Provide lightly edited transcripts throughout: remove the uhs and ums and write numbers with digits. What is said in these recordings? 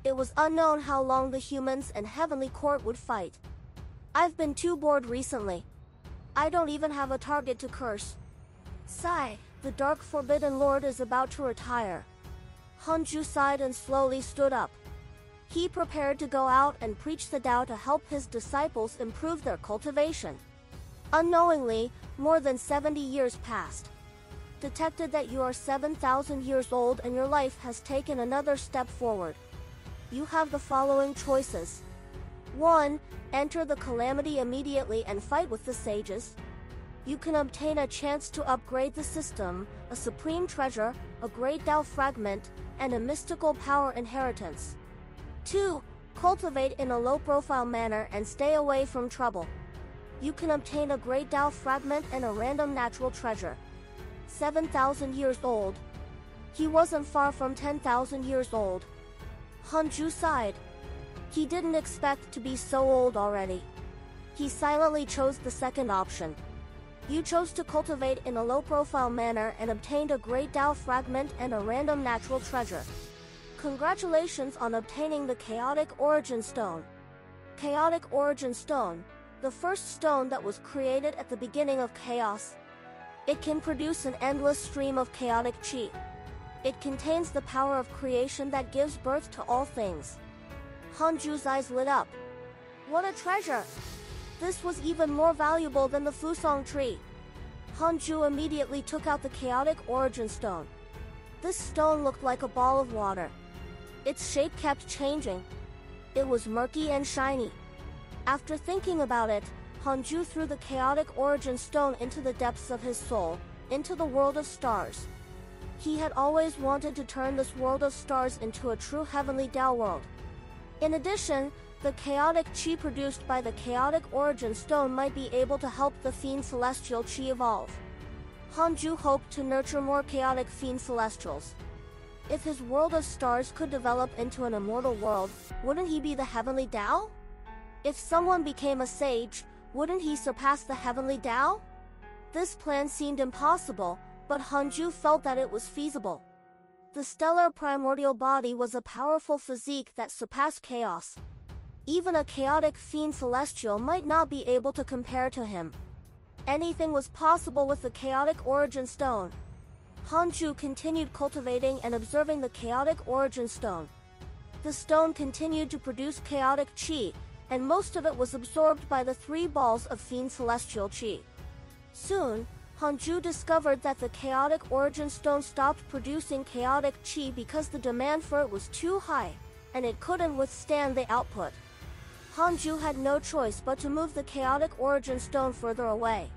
It was unknown how long the humans and Heavenly Court would fight. I've been too bored recently. I don't even have a target to curse. Sigh, the Dark Forbidden Lord is about to retire. Hanju sighed and slowly stood up. He prepared to go out and preach the Tao to help his disciples improve their cultivation. Unknowingly, more than 70 years passed. Detected that you are 7,000 years old and your life has taken another step forward. You have the following choices. 1. Enter the calamity immediately and fight with the sages. You can obtain a chance to upgrade the system, a supreme treasure, a great Tao fragment, and a mystical power inheritance. 2. Cultivate in a low-profile manner and stay away from trouble. You can obtain a great Tao fragment and a random natural treasure. 7,000 years old. He wasn't far from 10,000 years old. Hanju sighed. He didn't expect to be so old already. He silently chose the second option. You chose to cultivate in a low-profile manner and obtained a great Tao fragment and a random natural treasure. Congratulations on obtaining the Chaotic Origin Stone. Chaotic Origin Stone, the first stone that was created at the beginning of chaos. It can produce an endless stream of chaotic chi. It contains the power of creation that gives birth to all things. Hanju's eyes lit up. What a treasure! This was even more valuable than the Fusong tree. Hanju immediately took out the Chaotic Origin Stone. This stone looked like a ball of water. Its shape kept changing. It was murky and shiny. After thinking about it, Hanju threw the Chaotic Origin Stone into the depths of his soul, into the world of stars. He had always wanted to turn this world of stars into a true heavenly Tao world. In addition, the chaotic chi produced by the Chaotic Origin Stone might be able to help the Fiend Celestial Chi evolve. Hanju hoped to nurture more chaotic Fiend Celestials. If his world of stars could develop into an immortal world, wouldn't he be the heavenly Tao? If someone became a sage, wouldn't he surpass the heavenly Tao? This plan seemed impossible, but Hanju felt that it was feasible. The stellar primordial body was a powerful physique that surpassed chaos. Even a chaotic Fiend Celestial might not be able to compare to him. Anything was possible with the Chaotic Origin Stone. Hanju continued cultivating and observing the Chaotic Origin Stone. The stone continued to produce chaotic chi, and most of it was absorbed by the 3 balls of Fiend Celestial Chi. Soon, Hanju discovered that the Chaotic Origin Stone stopped producing chaotic chi because the demand for it was too high, and it couldn't withstand the output. Hanju had no choice but to move the Chaotic Origin Stone further away.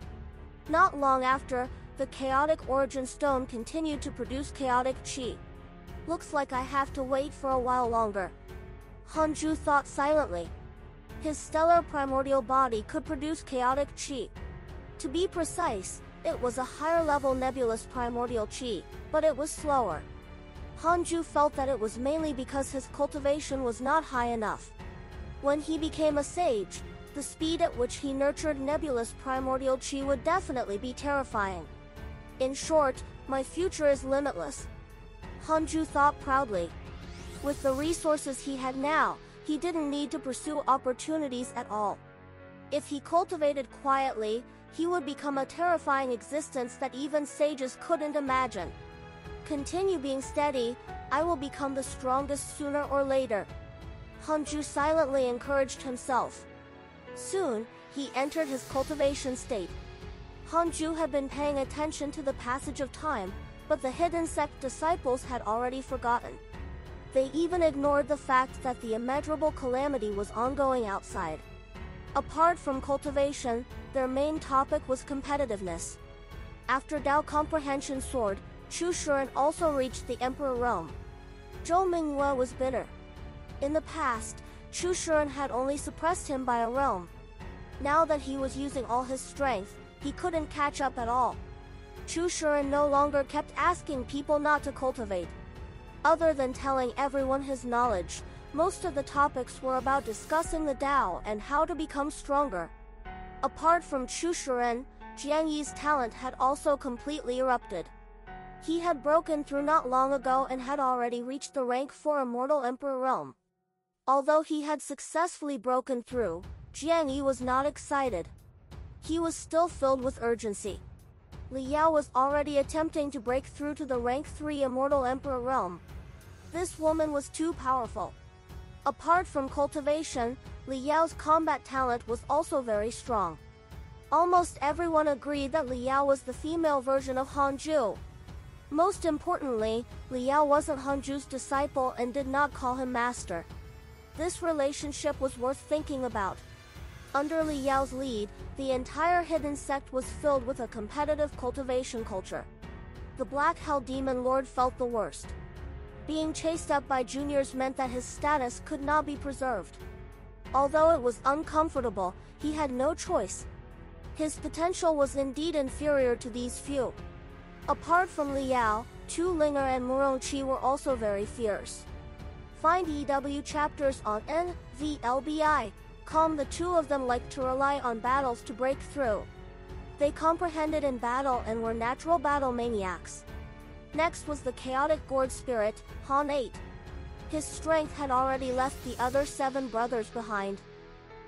Not long after, the Chaotic Origin Stone continued to produce chaotic chi. Looks like I have to wait for a while longer. Hanju thought silently. His stellar primordial body could produce chaotic chi. To be precise, it was a higher-level nebulous primordial chi, but it was slower. Hanju felt that it was mainly because his cultivation was not high enough. When he became a sage, the speed at which he nurtured nebulous primordial chi would definitely be terrifying. In short, my future is limitless. Hanju thought proudly. With the resources he had now, he didn't need to pursue opportunities at all. If he cultivated quietly, he would become a terrifying existence that even sages couldn't imagine. Continue being steady, I will become the strongest sooner or later. Hanju silently encouraged himself. Soon, he entered his cultivation state. Hanju had been paying attention to the passage of time, but the hidden sect disciples had already forgotten. They even ignored the fact that the immeasurable calamity was ongoing outside. Apart from cultivation, their main topic was competitiveness. After Tao Comprehension Sword, Chushuren also reached the Emperor Rome. Zhou Mingyue was bitter. In the past, Chushuren had only suppressed him by a realm. Now that he was using all his strength, he couldn't catch up at all. Chushuren no longer kept asking people not to cultivate. Other than telling everyone his knowledge, most of the topics were about discussing the Tao and how to become stronger. Apart from Chushuren, Jiang Yi's talent had also completely erupted. He had broken through not long ago and had already reached the rank for Immortal Emperor Rome. Although he had successfully broken through, Jiang Yi was not excited. He was still filled with urgency. Li Yao was already attempting to break through to the rank 3 Immortal Emperor realm. This woman was too powerful. Apart from cultivation, Li Yao's combat talent was also very strong. Almost everyone agreed that Li Yao was the female version of Hanju. Most importantly, Li Yao wasn't Hanju's disciple and did not call him master. This relationship was worth thinking about. Under Li Yao's lead, the entire hidden sect was filled with a competitive cultivation culture. The Black Hell Demon Lord felt the worst. Being chased up by juniors meant that his status could not be preserved. Although it was uncomfortable, he had no choice. His potential was indeed inferior to these few. Apart from Li Yao, Chu Linger and Murong Qi were also very fierce. Find EW chapters on NVLBI. The two of them liked to rely on battles to break through. They comprehended in battle and were natural battle maniacs. Next was the chaotic gourd spirit, Han 8. His strength had already left the other 7 brothers behind.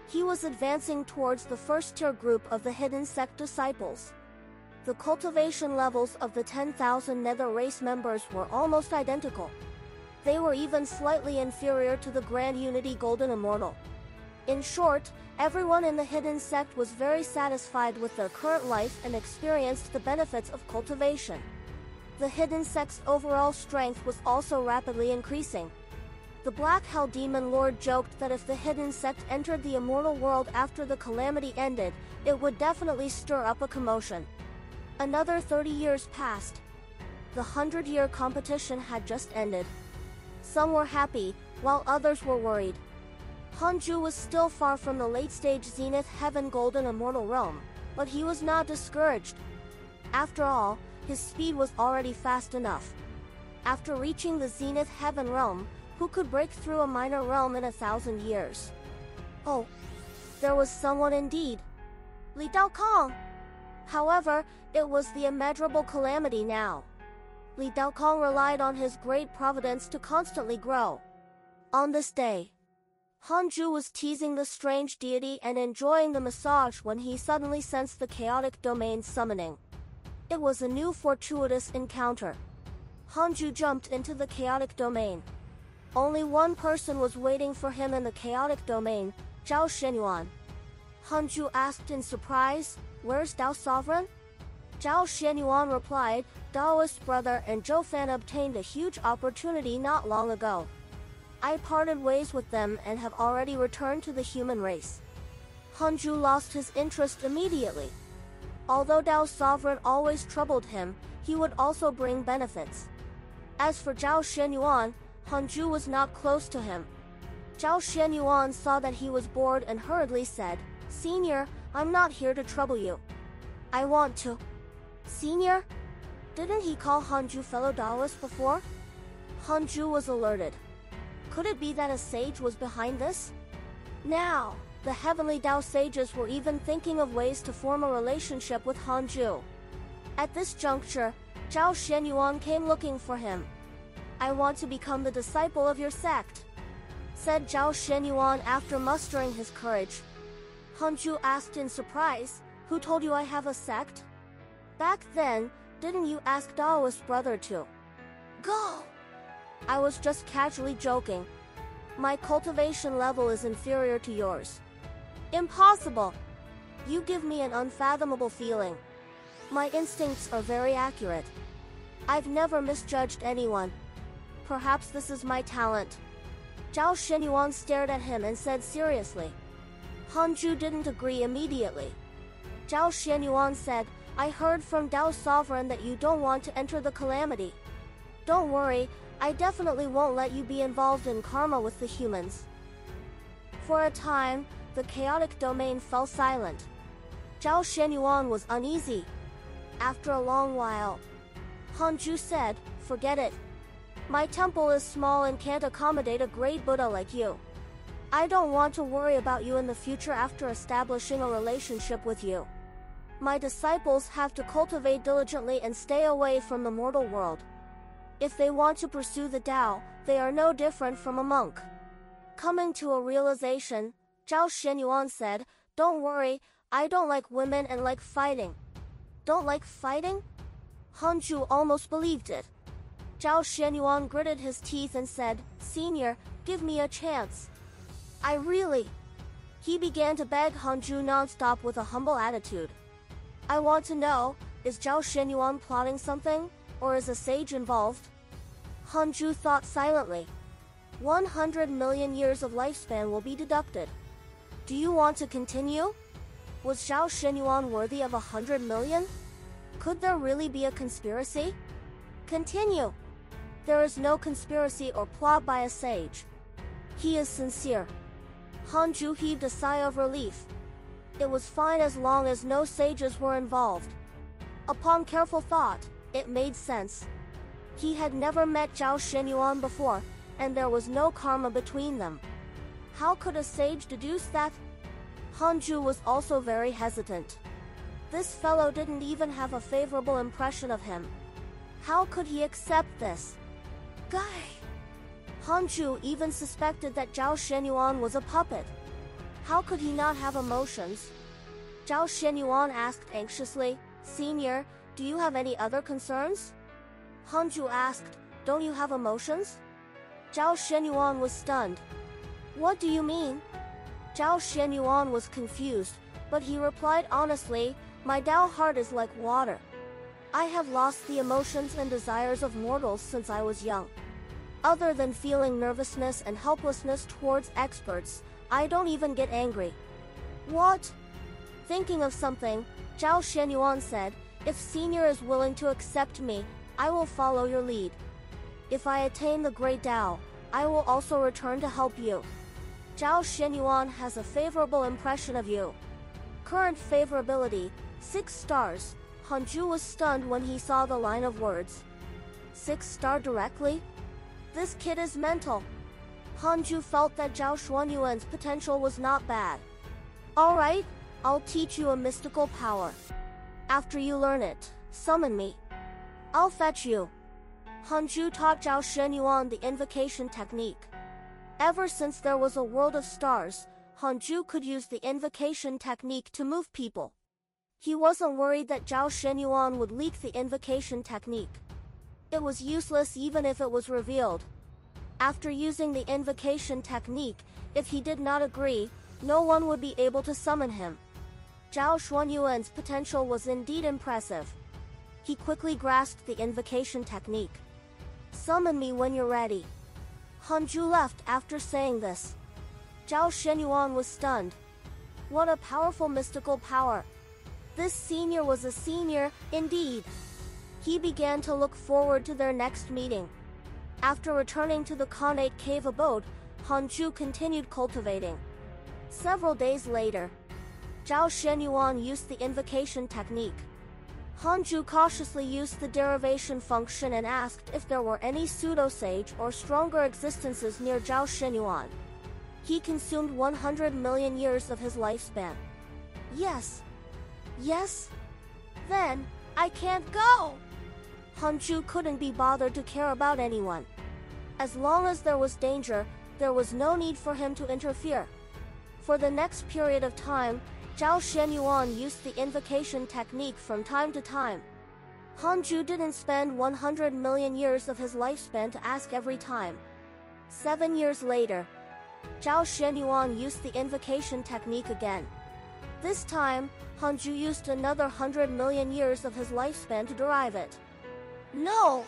He was advancing towards the first-tier group of the hidden sect disciples. The cultivation levels of the 10,000 nether race members were almost identical. They were even slightly inferior to the Grand Unity Golden Immortal. In short, everyone in the hidden sect was very satisfied with their current life and experienced the benefits of cultivation. The hidden sect's overall strength was also rapidly increasing. The Black Hell Demon Lord joked that if the hidden sect entered the immortal world after the calamity ended, it would definitely stir up a commotion. Another 30 years passed. The 100-year competition had just ended. Some were happy, while others were worried. Hanju was still far from the late-stage Zenith Heaven Golden Immortal Realm, but he was not discouraged. After all, his speed was already fast enough. After reaching the Zenith Heaven Realm, who could break through a minor realm in 1,000 years? Oh, there was someone indeed. Li Daokong! However, it was the immeasurable calamity now. Li Daokong relied on his great Providence to constantly grow. On this day, Hanju was teasing the strange deity and enjoying the massage when he suddenly sensed the chaotic domain summoning. It was a new fortuitous encounter. Hanju jumped into the chaotic domain. Only one person was waiting for him in the chaotic domain, Zhao Xianyuan. Hanju asked in surprise, "Where's Dao Sovereign?" Zhao Xianyuan replied, "Daoist brother and Zhou Fan obtained a huge opportunity not long ago. I parted ways with them and have already returned to the human race." Hanju lost his interest immediately. Although Dao's sovereign always troubled him, he would also bring benefits. As for Zhao Xianyuan, Hanju was not close to him. Zhao Xianyuan saw that he was bored and hurriedly said, "Senior, I'm not here to trouble you. I want to." Senior? Didn't he call Hanju fellow Daoist before? Hanju was alerted. Could it be that a sage was behind this? Now, the heavenly Dao sages were even thinking of ways to form a relationship with Hanju. At this juncture, Zhao Xianyuan came looking for him. "I want to become the disciple of your sect," said Zhao Xianyuan after mustering his courage. Hanju asked in surprise, "Who told you I have a sect? Back then, didn't you ask Daoist brother to go?" "I was just casually joking. My cultivation level is inferior to yours." "Impossible! You give me an unfathomable feeling. My instincts are very accurate. I've never misjudged anyone. Perhaps this is my talent." Zhao Xianyuan stared at him and said seriously. Hanju didn't agree immediately. Zhao Xianyuan said, "I heard from Dao Sovereign that you don't want to enter the calamity. Don't worry, I definitely won't let you be involved in karma with the humans." For a time, the chaotic domain fell silent. Zhao Xianyuan was uneasy. After a long while, Hanju said, "Forget it. My temple is small and can't accommodate a great Buddha like you. I don't want to worry about you in the future after establishing a relationship with you. My disciples have to cultivate diligently and stay away from the mortal world. If they want to pursue the Tao, they are no different from a monk. Coming to a realization, Zhao Shenyuan said, "Don't worry, I don't like women and like fighting." Don't like fighting? Hanju almost believed it. Zhao Shenyuan gritted his teeth and said, "Senior, give me a chance. I really..." He began to beg Hanju nonstop with a humble attitude. "I want to know, is Zhao Shenyuan plotting something, or is a sage involved?" Hanju thought silently. 100 million years of lifespan will be deducted. Do you want to continue? Was Zhao Shenyuan worthy of 100 million? Could there really be a conspiracy? Continue. There is no conspiracy or plot by a sage. He is sincere. Hanju heaved a sigh of relief. It was fine as long as no sages were involved. Upon careful thought, it made sense. He had never met Zhao Shenyuan before, and there was no karma between them. How could a sage deduce that? Hanju was also very hesitant. This fellow didn't even have a favorable impression of him. How could he accept this guy? Hanju even suspected that Zhao Shenyuan was a puppet. How could he not have emotions? Zhao Shenyuan asked anxiously, "Senior, do you have any other concerns?" Hanju asked, "Don't you have emotions?" Zhao Shenyuan was stunned. "What do you mean?" Zhao Shenyuan was confused, but he replied honestly, "My Dao heart is like water. I have lost the emotions and desires of mortals since I was young. Other than feeling nervousness and helplessness towards experts, I don't even get angry." What? Thinking of something, Zhao Shenyuan said, "If Senior is willing to accept me, I will follow your lead. If I attain the Great Tao, I will also return to help you. Zhao Shenyuan has a favorable impression of you. Current favorability, 6 stars. Hanju was stunned when he saw the line of words. 6-star directly? This kid is mental. Hanju felt that Zhao Shenyuan's potential was not bad. Alright, I'll teach you a mystical power. After you learn it, summon me. I'll fetch you. Hanju taught Zhao Shenyuan the invocation technique. Ever since there was a world of stars, Hanju could use the invocation technique to move people. He wasn't worried that Zhao Shenyuan would leak the invocation technique. It was useless even if it was revealed. After using the invocation technique, if he did not agree, no one would be able to summon him. Zhao Shenyuan's potential was indeed impressive. He quickly grasped the invocation technique. Summon me when you're ready. Hanju left after saying this. Zhao Shenyuan was stunned. What a powerful mystical power. This senior was a senior, indeed. He began to look forward to their next meeting. After returning to the Khanate cave abode, Hanju continued cultivating. Several days later, Zhao Shenyuan used the invocation technique. Hanju cautiously used the derivation function and asked if there were any pseudo-sage or stronger existences near Zhao Shenyuan. He consumed 100 million years of his lifespan. Yes. Yes? Then, I can't go! Hanju couldn't be bothered to care about anyone. As long as there was danger, there was no need for him to interfere. For the next period of time, Zhao Shenyuan used the invocation technique from time to time. Hanju didn't spend 100 million years of his lifespan to ask every time. 7 years later, Zhao Shenyuan used the invocation technique again. This time, Hanju used another 100 million years of his lifespan to derive it. No!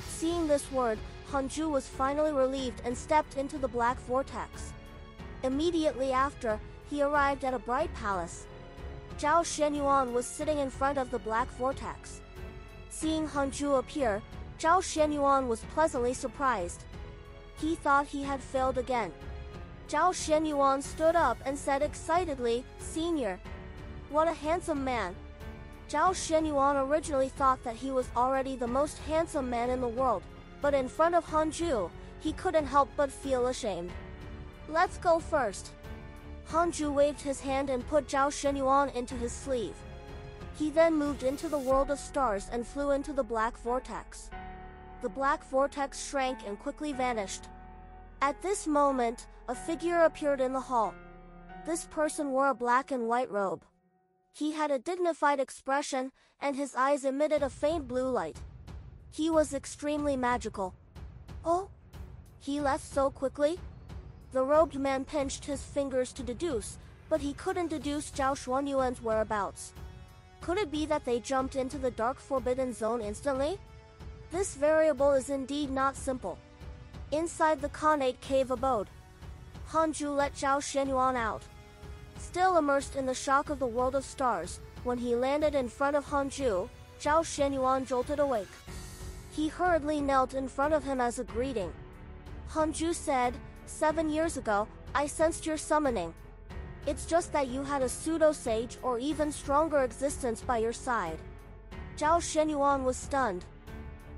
Seeing this word, Hanju was finally relieved and stepped into the black vortex. Immediately after, he arrived at a bright palace. Zhao Shenyuan was sitting in front of the black vortex. Seeing Hanju appear, Zhao Shenyuan was pleasantly surprised. He thought he had failed again. Zhao Shenyuan stood up and said excitedly, "Senior, what a handsome man." Zhao Shenyuan originally thought that he was already the most handsome man in the world, but in front of Hanju, he couldn't help but feel ashamed. "Let's go first." Hanju waved his hand and put Zhao Shenyuan into his sleeve. He then moved into the world of stars and flew into the black vortex. The black vortex shrank and quickly vanished. At this moment, a figure appeared in the hall. This person wore a black and white robe. He had a dignified expression, and his eyes emitted a faint blue light. He was extremely magical. Oh? He left so quickly? The robed man pinched his fingers to deduce, but he couldn't deduce Zhao Xuanyuan's whereabouts. Could it be that they jumped into the dark forbidden zone instantly? This variable is indeed not simple. Inside the Khanate cave abode, Hanju let Zhao Xuanyuan out. Still immersed in the shock of the world of stars, when he landed in front of Hanju, Zhao Xuanyuan jolted awake. He hurriedly knelt in front of him as a greeting. Hanju said, 7 years ago, I sensed your summoning. It's just that you had a pseudo-sage or even stronger existence by your side. Zhao Xuanyuan was stunned.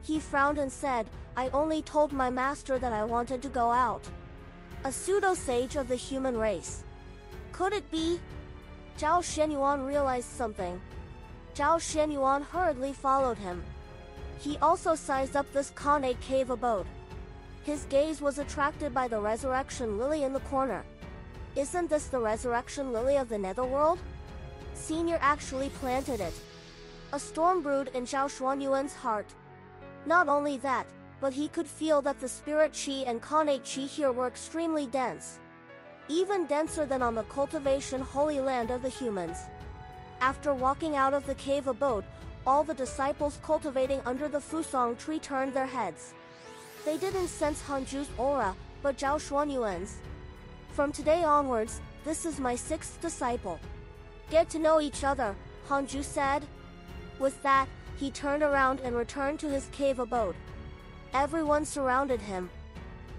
He frowned and said, I only told my master that I wanted to go out. A pseudo-sage of the human race. Could it be? Zhao Xuanyuan realized something. Zhao Xuanyuan hurriedly followed him. He also sized up this Khanate cave abode. His gaze was attracted by the resurrection lily in the corner. Isn't this the resurrection lily of the netherworld? Senior actually planted it. A storm brewed in Zhao Xuanyuan's heart. Not only that, but he could feel that the spirit chi and Khanate chi here were extremely dense. Even denser than on the cultivation holy land of the humans. After walking out of the cave abode, all the disciples cultivating under the Fusang tree turned their heads. They didn't sense Hanju's aura, but Zhao Xuanyuan's. From today onwards, this is my 6th disciple. Get to know each other, Hanju said. With that, he turned around and returned to his cave abode. Everyone surrounded him.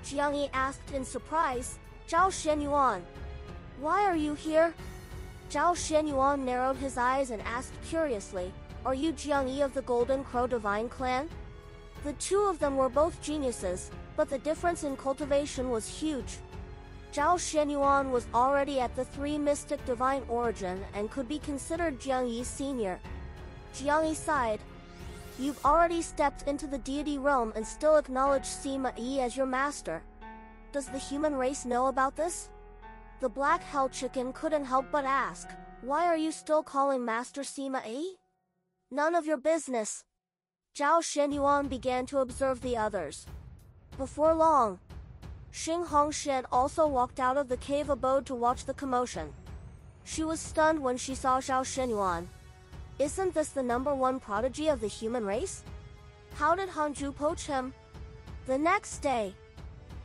Jiang Yi asked in surprise, Zhao Xuanyuan, why are you here? Zhao Xuanyuan narrowed his eyes and asked curiously, are you Jiang Yi of the Golden Crow Divine Clan? The two of them were both geniuses, but the difference in cultivation was huge. Zhao Xuanyuan was already at the 3 mystic divine origin and could be considered Jiang Yi's senior. Jiang Yi sighed. You've already stepped into the deity realm and still acknowledge Sima Yi as your master. Does the human race know about this? The black hell chicken couldn't help but ask, why are you still calling Master Sima Yi? None of your business. Zhao Xuanyuan began to observe the others. Before long, Xing Hongshan also walked out of the cave abode to watch the commotion. She was stunned when she saw Zhao Xuanyuan. Isn't this the #1 prodigy of the human race? How did Hanju poach him? The next day,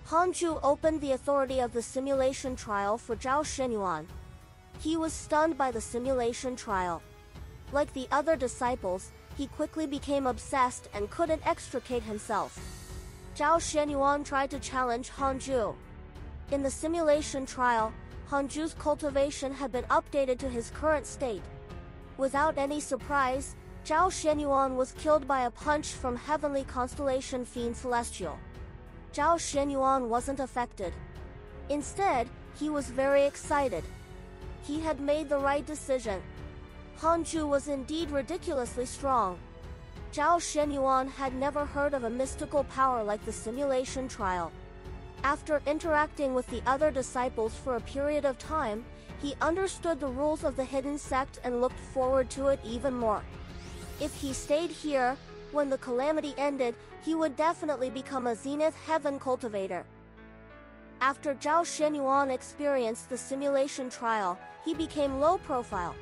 Hanju opened the authority of the simulation trial for Zhao Xuanyuan. He was stunned by the simulation trial. Like the other disciples, he quickly became obsessed and couldn't extricate himself. Zhao Xuanyuan tried to challenge Hanju. In the simulation trial, Hanju's cultivation had been updated to his current state. Without any surprise, Zhao Xuanyuan was killed by a punch from heavenly constellation Fiend Celestial. Zhao Xuanyuan wasn't affected. Instead, he was very excited. He had made the right decision. Hanju was indeed ridiculously strong. Zhao Xuanyuan had never heard of a mystical power like the simulation trial. After interacting with the other disciples for a period of time, he understood the rules of the hidden sect and looked forward to it even more. If he stayed here, when the calamity ended, he would definitely become a Zenith Heaven cultivator. After Zhao Xuanyuan experienced the simulation trial, he became low profile.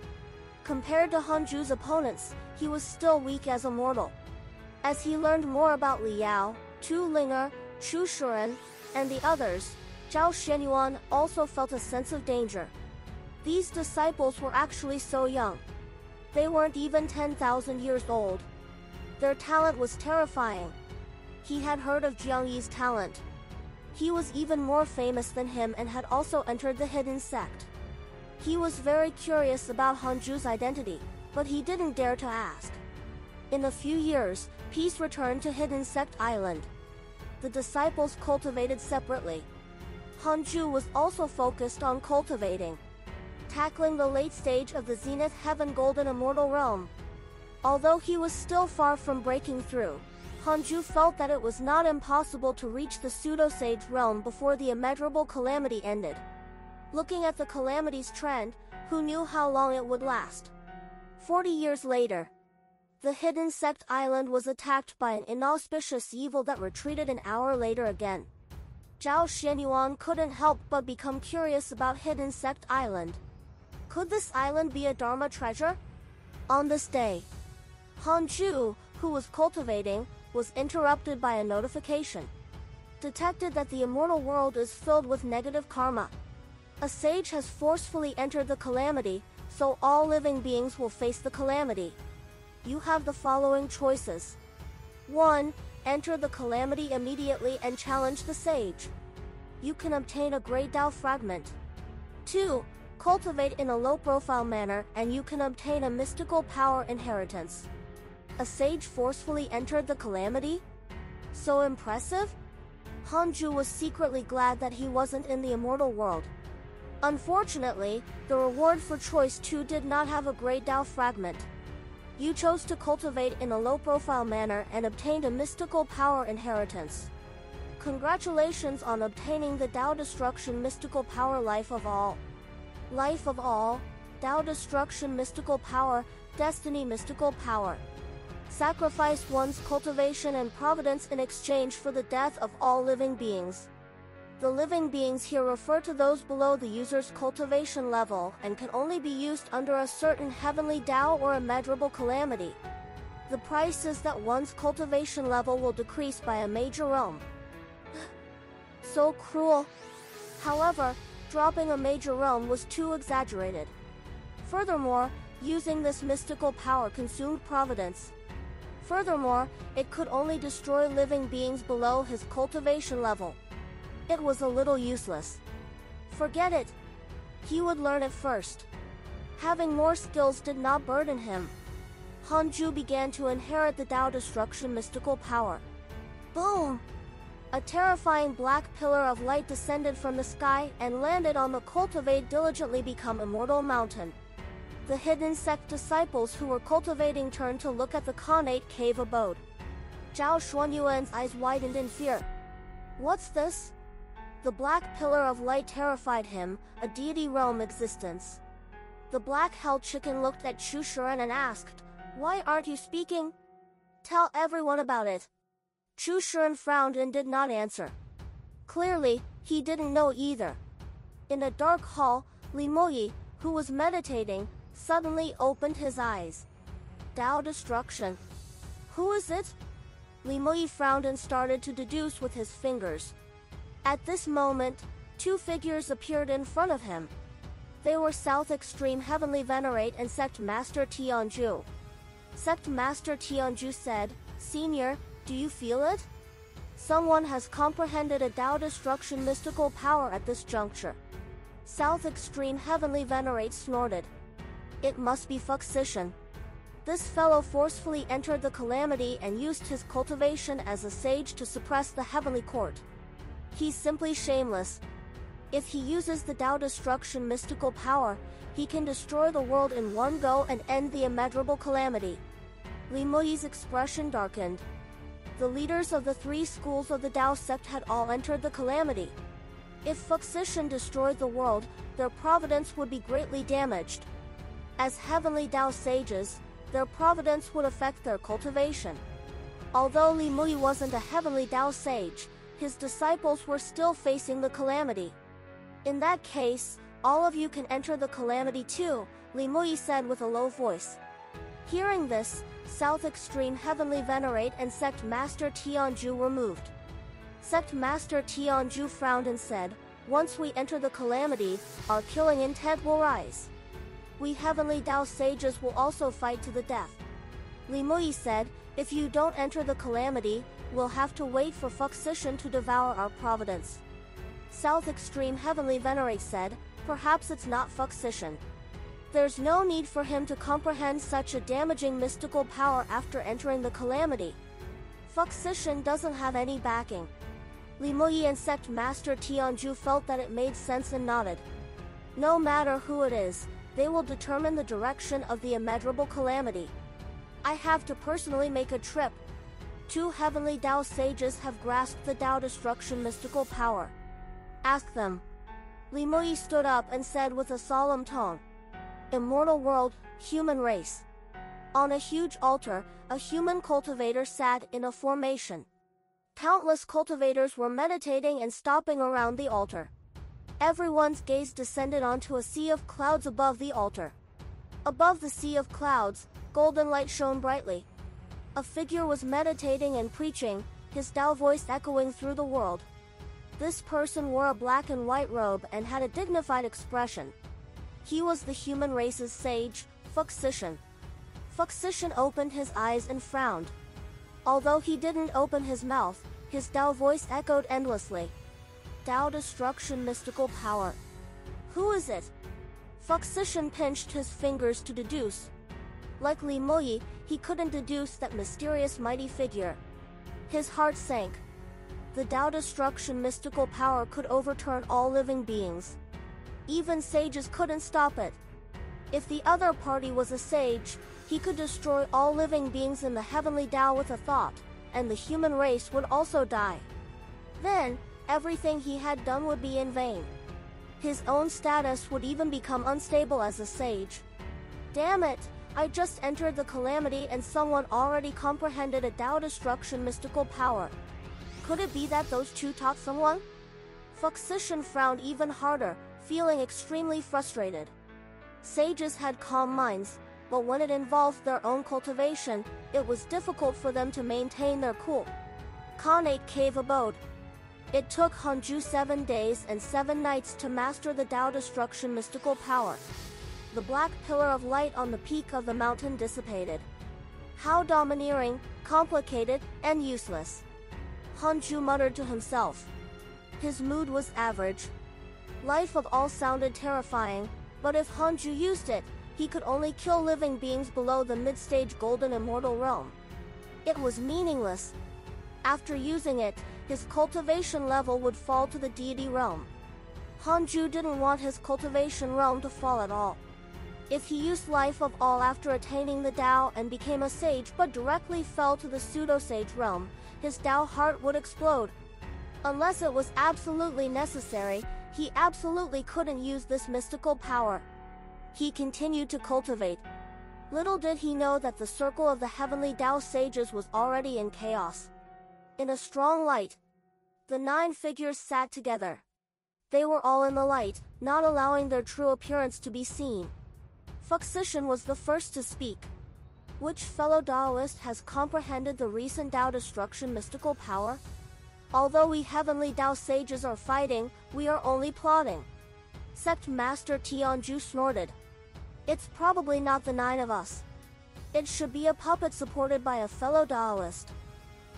Compared to Hanju's opponents, he was still weak as a mortal. As he learned more about Liao, Tu Linger, Chu Shuren, and the others, Zhao Xuanyuan also felt a sense of danger. These disciples were actually so young. They weren't even 10,000 years old. Their talent was terrifying. He had heard of Jiang Yi's talent. He was even more famous than him and had also entered the hidden sect. He was very curious about Hanju's identity, but he didn't dare to ask. In a few years, peace returned to Hidden Sect Island. The disciples cultivated separately. Hanju was also focused on cultivating, tackling the late stage of the Zenith Heaven Golden Immortal Realm. Although he was still far from breaking through, Hanju felt that it was not impossible to reach the pseudo-sage realm before the immeasurable calamity ended. Looking at the calamity's trend, who knew how long it would last? 40 years later, the hidden sect island was attacked by an inauspicious evil that retreated an hour later again. Zhao Xianyuan couldn't help but become curious about hidden sect island. Could this island be a Dharma treasure? On this day, Hanju, who was cultivating, was interrupted by a notification. Detected that the immortal world is filled with negative karma. A sage has forcefully entered the calamity, so all living beings will face the calamity. You have the following choices. 1. Enter the calamity immediately and challenge the sage. You can obtain a Great Tao fragment. 2. Cultivate in a low-profile manner and you can obtain a mystical power inheritance. A sage forcefully entered the calamity? So impressive? Hanju was secretly glad that he wasn't in the immortal world. Unfortunately, the reward for choice 2 did not have a Great Tao fragment. You chose to cultivate in a low-profile manner and obtained a mystical power inheritance. Congratulations on obtaining the Tao Destruction Mystical Power Life of All. Life of All, Tao Destruction Mystical Power, Destiny Mystical Power. Sacrifice one's cultivation and providence in exchange for the death of all living beings. The living beings here refer to those below the user's cultivation level and can only be used under a certain heavenly Tao or immeasurable calamity. The price is that one's cultivation level will decrease by a major realm. So cruel. However, dropping a major realm was too exaggerated. Furthermore, using this mystical power consumed Providence. Furthermore, it could only destroy living beings below his cultivation level. It was a little useless. Forget it. He would learn it first. Having more skills did not burden him. Hanju began to inherit the Tao Destruction mystical power. Boom! A terrifying black pillar of light descended from the sky and landed on the Cultivate diligently become immortal mountain. The hidden sect disciples who were cultivating turned to look at the Khanate cave abode. Zhao Xuanyuan's eyes widened in fear. What's this? The black pillar of light terrified him, a deity realm existence. The black hell chicken looked at Chu Shuren and asked, "Why aren't you speaking? Tell everyone about it." Chu Shuren frowned and did not answer. Clearly, he didn't know either. In a dark hall, Li Moyi, who was meditating, suddenly opened his eyes. Tao Destruction. Who is it? Li Moyi frowned and started to deduce with his fingers. At this moment, 2 figures appeared in front of him. They were South Extreme Heavenly Venerate and Sect Master Tianju. Sect Master Tianju said, "Senior, do you feel it? Someone has comprehended a Tao Destruction mystical power at this juncture." South Extreme Heavenly Venerate snorted. It must be Fuxishan. This fellow forcefully entered the calamity and used his cultivation as a sage to suppress the heavenly court. He's simply shameless. If he uses the Tao Destruction mystical power, he can destroy the world in one go and end the immeasurable calamity. Li Moyi's expression darkened. The leaders of the 3 schools of the Tao sect had all entered the calamity. If Fuxishan destroyed the world, their providence would be greatly damaged. As heavenly Tao sages, their providence would affect their cultivation. Although Li Moyi wasn't a heavenly Tao sage, his disciples were still facing the calamity. In that case, all of you can enter the calamity too, Li Moyi said with a low voice. Hearing this, South Extreme Heavenly Venerate and Sect Master Tianju were moved. Sect Master Tianju frowned and said, "Once we enter the calamity, our killing intent will rise. We heavenly Tao sages will also fight to the death." Li Moyi said, "If you don't enter the calamity, we'll have to wait for Fuxishan to devour our providence." South Extreme Heavenly Venerate said, "Perhaps it's not Fuxishan. There's no need for him to comprehend such a damaging mystical power after entering the calamity. Fuxishan doesn't have any backing." Li Moyi and Sect Master Tianju felt that it made sense and nodded. No matter who it is, they will determine the direction of the immeasurable calamity. I have to personally make a trip. 2 heavenly Tao sages have grasped the Tao destruction mystical power. Ask them. Li Muyi stood up and said with a solemn tone. Immortal world, human race. On a huge altar, a human cultivator sat in a formation. Countless cultivators were meditating and stopping around the altar. Everyone's gaze descended onto a sea of clouds above the altar. Above the sea of clouds, golden light shone brightly. A figure was meditating and preaching, his Tao voice echoing through the world. This person wore a black and white robe and had a dignified expression. He was the human race's sage, Fuxishan. Fuxishan opened his eyes and frowned. Although he didn't open his mouth, his Tao voice echoed endlessly. Tao destruction mystical power. Who is it? Fuxishan pinched his fingers to deduce. Like Li Muyi, he couldn't deduce that mysterious mighty figure. His heart sank. The Tao destruction mystical power could overturn all living beings. Even sages couldn't stop it. If the other party was a sage, he could destroy all living beings in the heavenly Tao with a thought, and the human race would also die. Then, everything he had done would be in vain. His own status would even become unstable as a sage. Damn it, I just entered the calamity and someone already comprehended a Tao destruction mystical power. Could it be that those two taught someone? Fuxishan frowned even harder, feeling extremely frustrated. Sages had calm minds, but when it involved their own cultivation, it was difficult for them to maintain their cool. Khanate Cave Abode. It took Hanju 7 days and 7 nights to master the Tao destruction mystical power. The black pillar of light on the peak of the mountain dissipated. How domineering, complicated, and useless. Hanju muttered to himself. His mood was average. Life of all sounded terrifying, but if Hanju used it, he could only kill living beings below the mid-stage golden immortal realm. It was meaningless. After using it, his cultivation level would fall to the deity realm. Hanju didn't want his cultivation realm to fall at all. If he used life of all after attaining the Tao and became a sage but directly fell to the pseudo-sage realm, his Tao heart would explode. Unless it was absolutely necessary, he absolutely couldn't use this mystical power. He continued to cultivate. Little did he know that the circle of the heavenly Tao sages was already in chaos. In a strong light, the 9 figures sat together. They were all in the light, not allowing their true appearance to be seen. Fuxishan was the first to speak. Which fellow Taoist has comprehended the recent Tao destruction mystical power? Although we heavenly Tao sages are fighting, we are only plotting. Sect Master Tianju snorted. It's probably not the 9 of us. It should be a puppet supported by a fellow Taoist.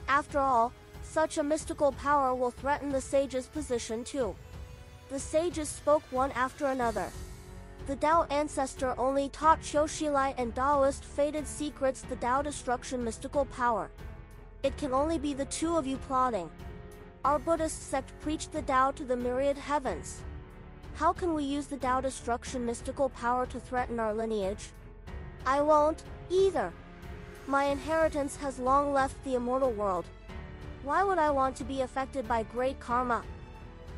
After all, such a mystical power will threaten the sage's position too. The sages spoke one after another. The Tao ancestor only taught Shoushilai and Taoist fated secrets the Tao destruction mystical power. It can only be the 2 of you plotting. Our Buddhist sect preached the Tao to the myriad heavens. How can we use the Tao destruction mystical power to threaten our lineage? I won't, either. My inheritance has long left the immortal world. Why would I want to be affected by great karma?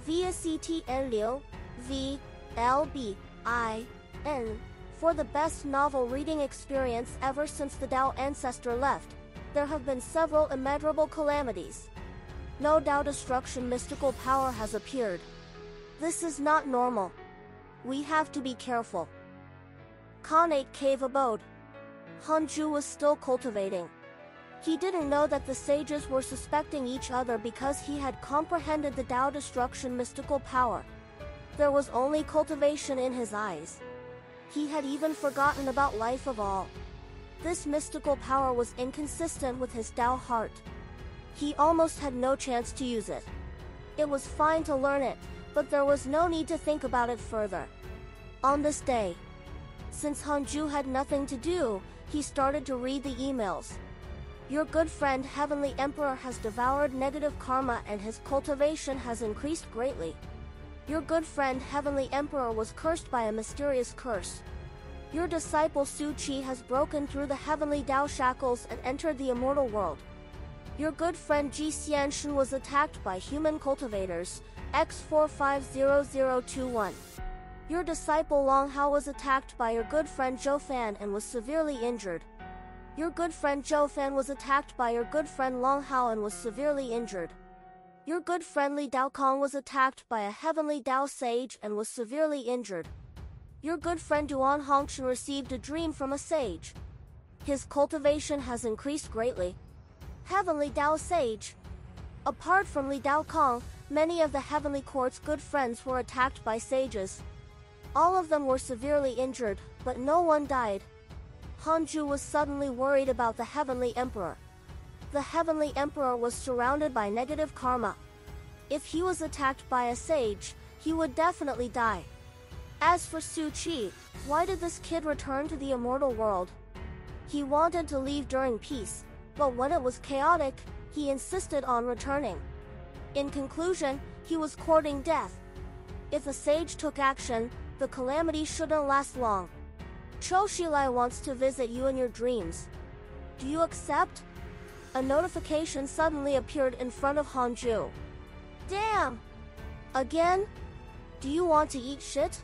Via CTN Liu, V, L, B, I, N. For the best novel reading experience ever since the Tao ancestor left, there have been several immeasurable calamities. No Tao destruction mystical power has appeared. This is not normal. We have to be careful. Khanate Cave Abode. Hanju was still cultivating. He didn't know that the sages were suspecting each other because he had comprehended the Tao destruction mystical power. There was only cultivation in his eyes. He had even forgotten about life of all. This mystical power was inconsistent with his Tao heart. He almost had no chance to use it. It was fine to learn it, but there was no need to think about it further. On this day, since Hanju had nothing to do, he started to read the emails. Your good friend Heavenly Emperor has devoured negative karma and his cultivation has increased greatly. Your good friend Heavenly Emperor was cursed by a mysterious curse. Your disciple Su Chi has broken through the heavenly Tao shackles and entered the immortal world. Your good friend Ji Xianshan was attacked by human cultivators, X450021. Your disciple Long Hao was attacked by your good friend Zhou Fan and was severely injured. Your good friend Zhou Fan was attacked by your good friend Long Hao and was severely injured. Your good friend Li Daokong was attacked by a heavenly Dao sage and was severely injured. Your good friend Duan Hongchen received a dream from a sage. His cultivation has increased greatly. Heavenly Dao sage. Apart from Li Daokong, many of the heavenly court's good friends were attacked by sages. All of them were severely injured, but no one died. Hanju was suddenly worried about the Heavenly Emperor. The Heavenly Emperor was surrounded by negative karma. If he was attacked by a sage, he would definitely die. As for Su Qi, why did this kid return to the immortal world? He wanted to leave during peace, but when it was chaotic, he insisted on returning. In conclusion, he was courting death. If a sage took action, the calamity shouldn't last long. Choshilai wants to visit you in your dreams. Do you accept? A notification suddenly appeared in front of Hanju. Damn! Again? Do you want to eat shit?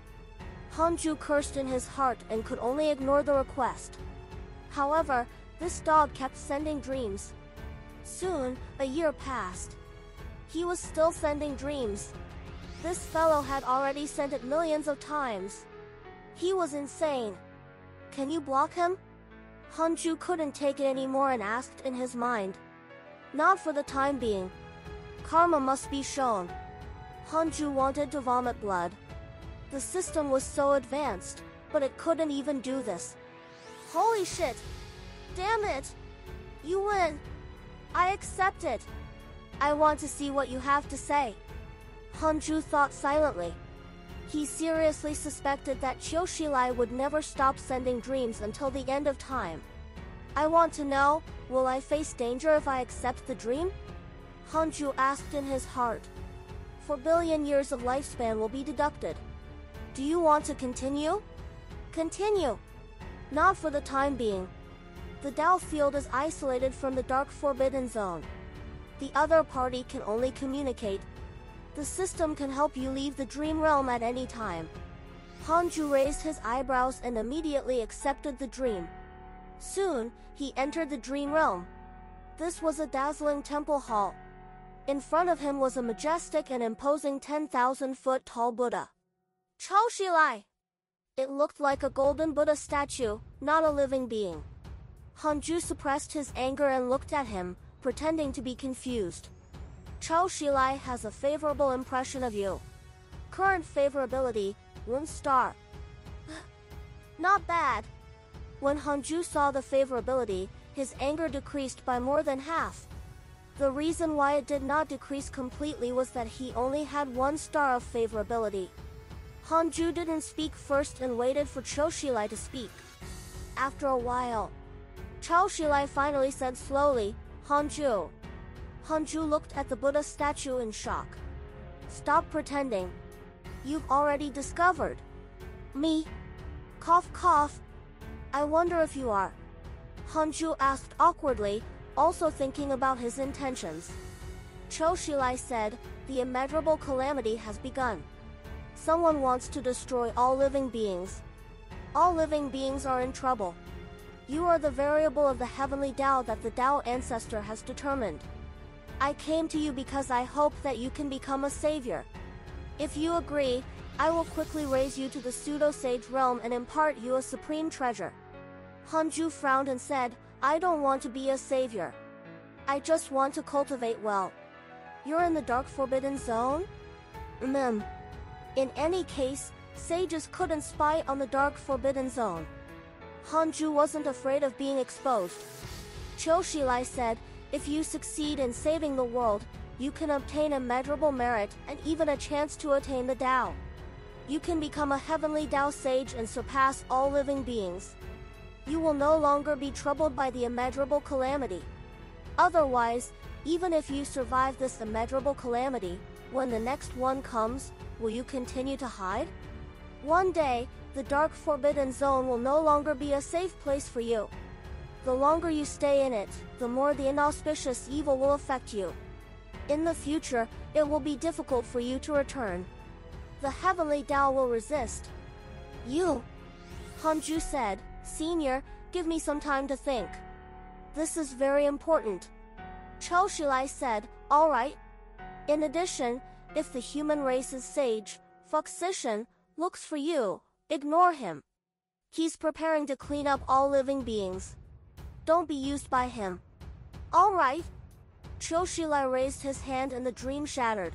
Hanju cursed in his heart and could only ignore the request. However, this dog kept sending dreams. Soon, a year passed. He was still sending dreams. This fellow had already sent it millions of times. He was insane. Can you block him? Hanju couldn't take it anymore and asked in his mind. Not for the time being. Karma must be shown. Hanju wanted to vomit blood. The system was so advanced, but it couldn't even do this. Holy shit! Damn it! You win! I accept it! I want to see what you have to say. Hanju thought silently. He seriously suspected that Choshilai would never stop sending dreams until the end of time. I want to know, will I face danger if I accept the dream? Hanju asked in his heart. 4 billion years of lifespan will be deducted. Do you want to continue? Continue. Not for the time being. The Dao field is isolated from the dark forbidden zone. The other party can only communicate. The system can help you leave the dream realm at any time. Hanju raised his eyebrows and immediately accepted the dream. Soon, he entered the dream realm. This was a dazzling temple hall. In front of him was a majestic and imposing 10,000-foot tall Buddha. Choshilai! It looked like a golden Buddha statue, not a living being. Hanju suppressed his anger and looked at him, pretending to be confused. Choshilai has a favorable impression of you. Current favorability, 1 star. Not bad. When Hanju saw the favorability, his anger decreased by more than half. The reason why it did not decrease completely was that he only had 1 star of favorability. Hanju didn't speak first and waited for Choshilai to speak. After a while, Choshilai finally said slowly, Hanju. Hanju looked at the Buddha statue in shock. Stop pretending. You've already discovered. Me? Cough cough. I wonder if you are. Hanju asked awkwardly, also thinking about his intentions. Choshilai said, the immeasurable calamity has begun. Someone wants to destroy all living beings. All living beings are in trouble. You are the variable of the heavenly Dao that the Dao ancestor has determined. I came to you because I hope that you can become a savior. If you agree, I will quickly raise you to the pseudo-sage realm and impart you a supreme treasure. Hanju frowned and said, I don't want to be a savior. I just want to cultivate well. You're in the dark forbidden zone? In any case, sages couldn't spy on the dark forbidden zone. Hanju wasn't afraid of being exposed. Choshilai said, if you succeed in saving the world, you can obtain immeasurable merit and even a chance to attain the Dao. You can become a heavenly Dao sage and surpass all living beings. You will no longer be troubled by the immeasurable calamity. Otherwise, even if you survive this immeasurable calamity, when the next one comes, will you continue to hide? One day, the dark forbidden zone will no longer be a safe place for you. The longer you stay in it, the more the inauspicious evil will affect you. In the future, it will be difficult for you to return. The heavenly Tao will resist you. Hanju said, Senior, give me some time to think. This is very important. Choshilai said, all right. In addition, if the human race's sage, Fuxishan, looks for you, ignore him. He's preparing to clean up all living beings. Don't be used by him. All right. Choshilai raised his hand and the dream shattered.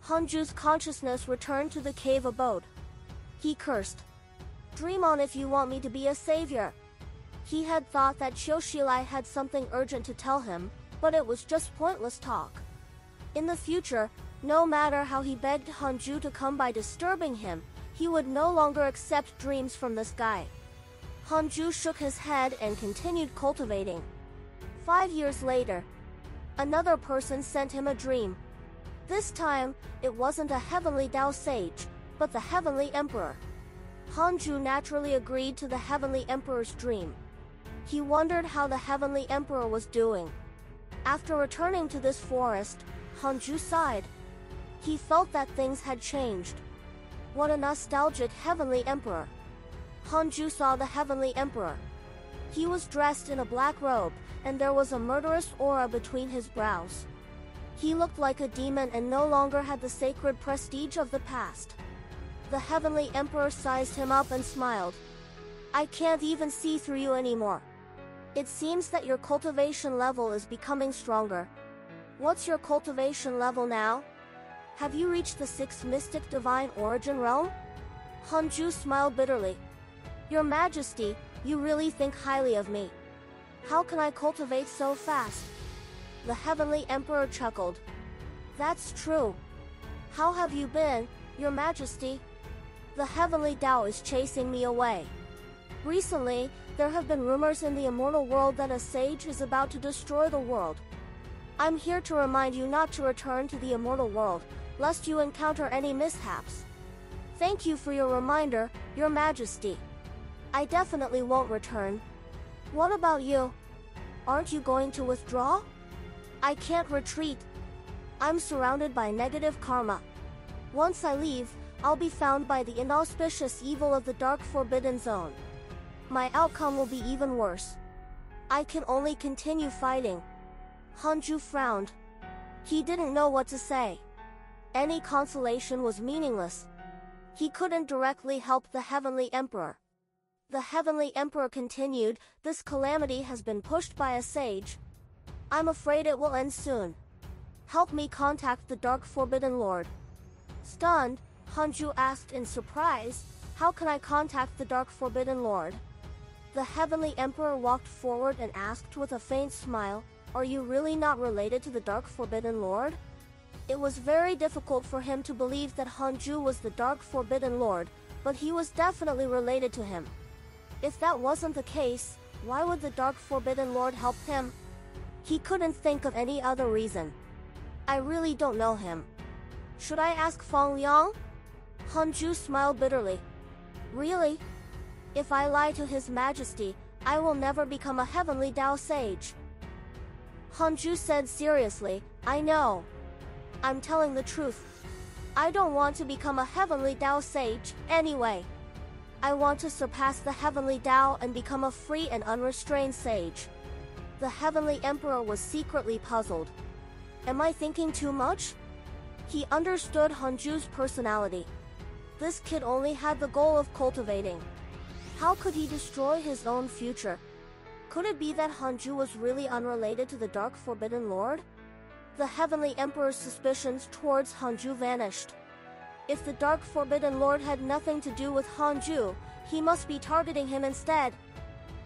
Hanju's consciousness returned to the cave abode. He cursed. Dream on if you want me to be a savior. He had thought that Choshilai had something urgent to tell him, but it was just pointless talk. In the future, no matter how he begged Hanju to come by disturbing him, he would no longer accept dreams from this guy. Hanju shook his head and continued cultivating. 5 years later, another person sent him a dream. This time, it wasn't a heavenly Tao sage, but the heavenly emperor. Hanju naturally agreed to the heavenly emperor's dream. He wondered how the heavenly emperor was doing. After returning to this forest, Hanju sighed. He felt that things had changed. What a nostalgic heavenly emperor. Hanju saw the heavenly emperor. He was dressed in a black robe, and there was a murderous aura between his brows. He looked like a demon and no longer had the sacred prestige of the past. The heavenly emperor sized him up and smiled. I can't even see through you anymore. It seems that your cultivation level is becoming stronger. What's your cultivation level now? Have you reached the 6th mystic divine origin realm? Hanju smiled bitterly. Your Majesty, you really think highly of me. How can I cultivate so fast? The heavenly emperor chuckled. That's true. How have you been, Your Majesty? The heavenly Tao is chasing me away. Recently, there have been rumors in the immortal world that a sage is about to destroy the world. I'm here to remind you not to return to the immortal world, lest you encounter any mishaps. Thank you for your reminder, Your Majesty. I definitely won't return. What about you? Aren't you going to withdraw? I can't retreat. I'm surrounded by negative karma. Once I leave, I'll be found by the inauspicious evil of the dark forbidden zone. My outcome will be even worse. I can only continue fighting. Hanju frowned. He didn't know what to say. Any consolation was meaningless. He couldn't directly help the heavenly emperor. The heavenly emperor continued, this calamity has been pushed by a sage. I'm afraid it will end soon. Help me contact the dark forbidden lord. Stunned, Hanju asked in surprise, how can I contact the dark forbidden lord? The heavenly emperor walked forward and asked with a faint smile, are you really not related to the dark forbidden lord? It was very difficult for him to believe that Hanju was the dark forbidden lord, but he was definitely related to him. If that wasn't the case, why would the dark forbidden lord help him? He couldn't think of any other reason. I really don't know him. Should I ask Feng Liang? Hanju smiled bitterly. Really? If I lie to His Majesty, I will never become a heavenly Tao sage. Hanju said seriously, I know. I'm telling the truth. I don't want to become a heavenly Tao sage, anyway. I want to surpass the heavenly Tao and become a free and unrestrained sage. The heavenly emperor was secretly puzzled. Am I thinking too much? He understood Hanju's personality. This kid only had the goal of cultivating. How could he destroy his own future? Could it be that Hanju was really unrelated to the dark forbidden lord? The heavenly emperor's suspicions towards Hanju vanished. If the dark forbidden lord had nothing to do with Hanju, he must be targeting him instead.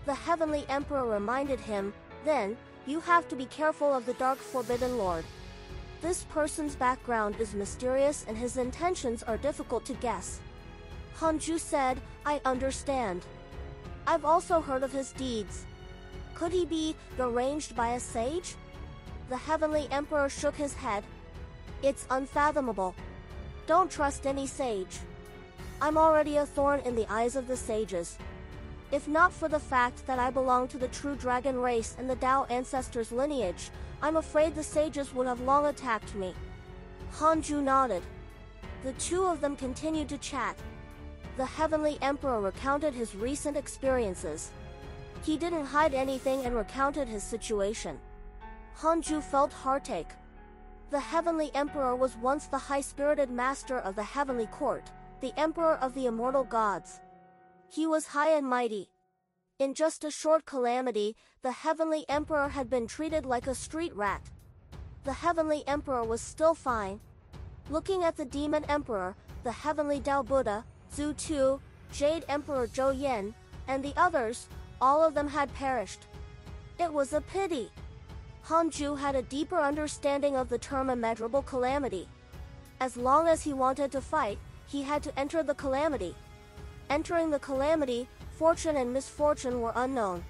The heavenly emperor reminded him, then, you have to be careful of the dark forbidden lord. This person's background is mysterious and his intentions are difficult to guess. Hanju said, I understand. I've also heard of his deeds. Could he be arranged by a sage? The heavenly emperor shook his head. It's unfathomable. Don't trust any sage. I'm already a thorn in the eyes of the sages. If not for the fact that I belong to the true dragon race and the Tao ancestors' lineage, I'm afraid the sages would have long attacked me. Hanju nodded. The two of them continued to chat. The Heavenly Emperor recounted his recent experiences. He didn't hide anything and recounted his situation. Hanju felt heartache. The Heavenly Emperor was once the high-spirited master of the Heavenly Court, the Emperor of the immortal gods. He was high and mighty. In just a short calamity, the Heavenly Emperor had been treated like a street rat. The Heavenly Emperor was still fine. Looking at the Demon Emperor, the Heavenly Tao Buddha, Zhu Tu, Jade Emperor Zhou Yin, and the others, all of them had perished. It was a pity. Hanju had a deeper understanding of the term immeasurable calamity. As long as he wanted to fight, he had to enter the calamity. Entering the calamity, fortune and misfortune were unknown.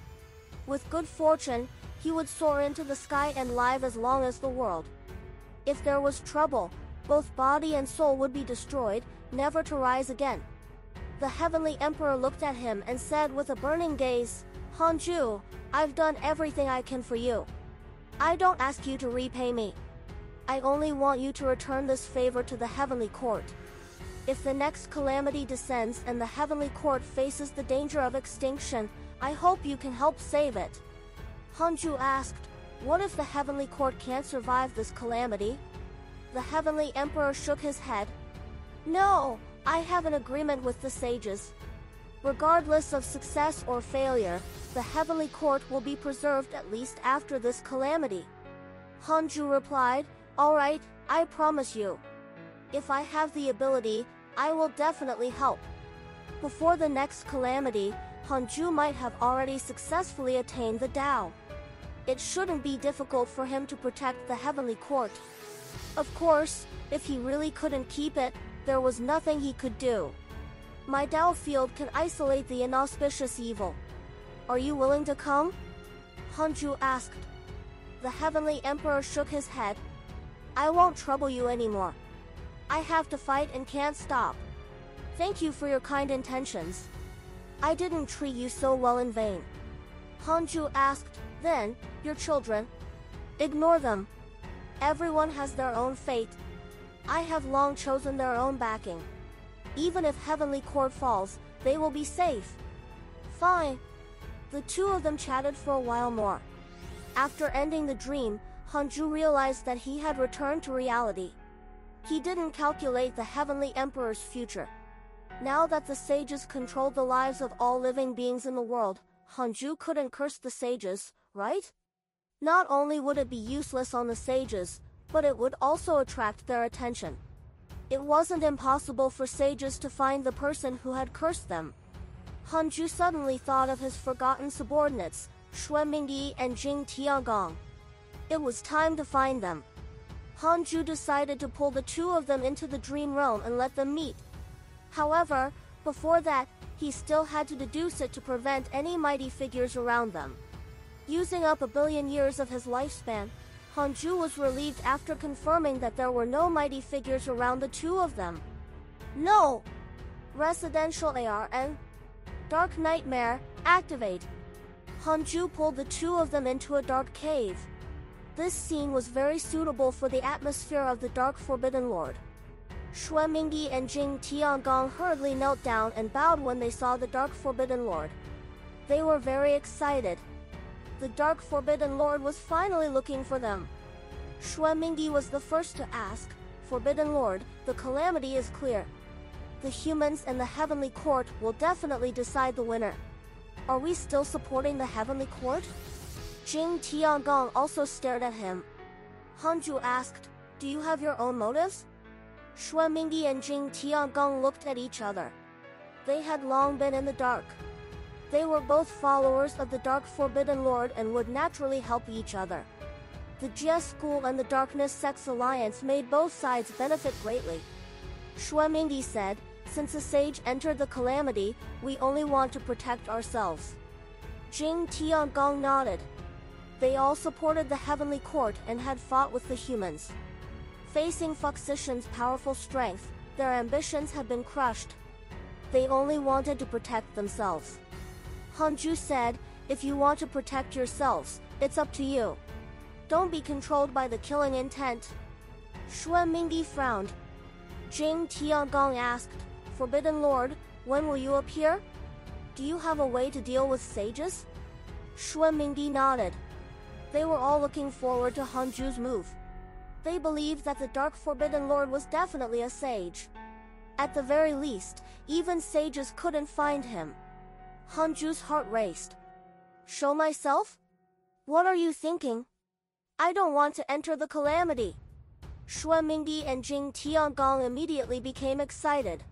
With good fortune, he would soar into the sky and live as long as the world. If there was trouble, both body and soul would be destroyed, never to rise again. The Heavenly Emperor looked at him and said with a burning gaze, Hanju, I've done everything I can for you. I don't ask you to repay me. I only want you to return this favor to the Heavenly Court. If the next calamity descends and the Heavenly Court faces the danger of extinction, I hope you can help save it. Hanju asked, what if the Heavenly Court can't survive this calamity? The Heavenly Emperor shook his head. No, I have an agreement with the sages. Regardless of success or failure, the Heavenly Court will be preserved at least after this calamity. Hanju replied, all right, I promise you. If I have the ability, I will definitely help. Before the next calamity, Hanju might have already successfully attained the Tao. It shouldn't be difficult for him to protect the Heavenly Court. Of course, if he really couldn't keep it, there was nothing he could do. My Tao field can isolate the inauspicious evil. Are you willing to come? Hanju asked. The Heavenly Emperor shook his head. I won't trouble you anymore. I have to fight and can't stop. Thank you for your kind intentions. I didn't treat you so well in vain. Hanju asked, then, your children? Ignore them. Everyone has their own fate. I have long chosen their own backing. Even if Heavenly Court falls, they will be safe. Fine. The two of them chatted for a while more. After ending the dream, Hanju realized that he had returned to reality. He didn't calculate the Heavenly Emperor's future. Now that the sages controlled the lives of all living beings in the world, Hanju couldn't curse the sages, right? Not only would it be useless on the sages, but it would also attract their attention. It wasn't impossible for sages to find the person who had cursed them. Hanju suddenly thought of his forgotten subordinates, Xue Mingyi and Jing Tiangong. It was time to find them. Hanju decided to pull the two of them into the dream realm and let them meet. However, before that, he still had to deduce it to prevent any mighty figures around them. Using up 1 billion years of his lifespan, Hanju was relieved after confirming that there were no mighty figures around the two of them. No! Residential ARN. Dark Nightmare, activate. Hanju pulled the two of them into a dark cave. This scene was very suitable for the atmosphere of the Dark Forbidden Lord. Xue Mingyi and Jing Tiangong hurriedly knelt down and bowed when they saw the Dark Forbidden Lord. They were very excited. The Dark Forbidden Lord was finally looking for them. Xue Mingyi was the first to ask, Forbidden Lord, the calamity is clear. The humans and the Heavenly Court will definitely decide the winner. Are we still supporting the Heavenly Court? Jing Tiangong also stared at him. Hanju asked, do you have your own motives? Xue Mingyi and Jing Tiangong looked at each other. They had long been in the dark. They were both followers of the Dark Forbidden Lord and would naturally help each other. The Jia School and the Darkness Sex Alliance made both sides benefit greatly. Xue Mingyi said, since a sage entered the calamity, we only want to protect ourselves. Jing Tiangong nodded. They all supported the Heavenly Court and had fought with the humans. Facing Fuxishan's powerful strength, their ambitions had been crushed. They only wanted to protect themselves. Hanju said, if you want to protect yourselves, it's up to you. Don't be controlled by the killing intent. Xue Mingdi frowned. Jing Tiangong asked, Forbidden Lord, when will you appear? Do you have a way to deal with sages? Xue Mingdi nodded. They were all looking forward to Hanju's move. They believed that the Dark Forbidden Lord was definitely a sage. At the very least, even sages couldn't find him. Hanju's heart raced. Show myself? What are you thinking? I don't want to enter the calamity. Xue Mingdi and Jing Tiangong immediately became excited.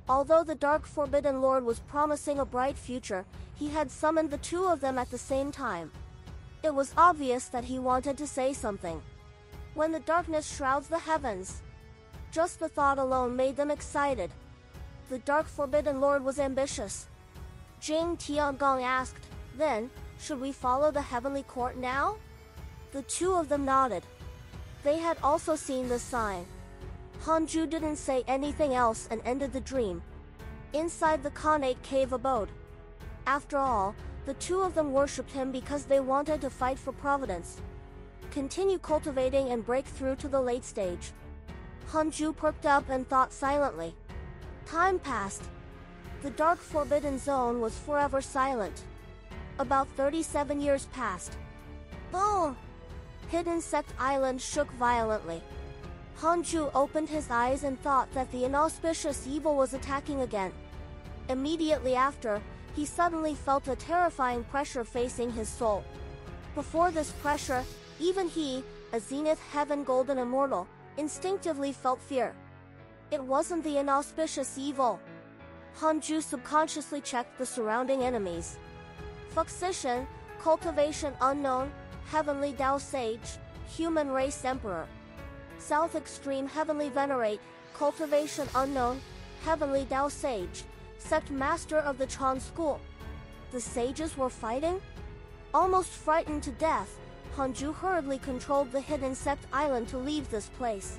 Although the Dark Forbidden Lord was promising a bright future, he had summoned the two of them at the same time. It was obvious that he wanted to say something. When the darkness shrouds the heavens, just the thought alone made them excited. The Dark Forbidden Lord was ambitious. Jing Tiangong asked, then, should we follow the heavenly court now? The two of them nodded. They had also seen the sign. Hanju didn't say anything else and ended the dream. Inside the Khanate cave abode. After all, the two of them worshipped him because they wanted to fight for Providence. Continue cultivating and break through to the late stage. Hanju perked up and thought silently. Time passed. The Dark Forbidden Zone was forever silent. About 37 years passed. Boom! Hidden Sect Island shook violently. Hanju opened his eyes and thought that the inauspicious evil was attacking again. Immediately after, he suddenly felt a terrifying pressure facing his soul. Before this pressure, even he, a Zenith Heaven Golden Immortal, instinctively felt fear. It wasn't the inauspicious evil. Hanju subconsciously checked the surrounding enemies. Fuxishan, Cultivation Unknown, Heavenly Dao Sage, Human Race Emperor. South Extreme Heavenly Venerate, Cultivation Unknown, Heavenly Dao Sage, Sect Master of the Chan School. The sages were fighting? Almost frightened to death, Hanju hurriedly controlled the hidden Sect Island to leave this place.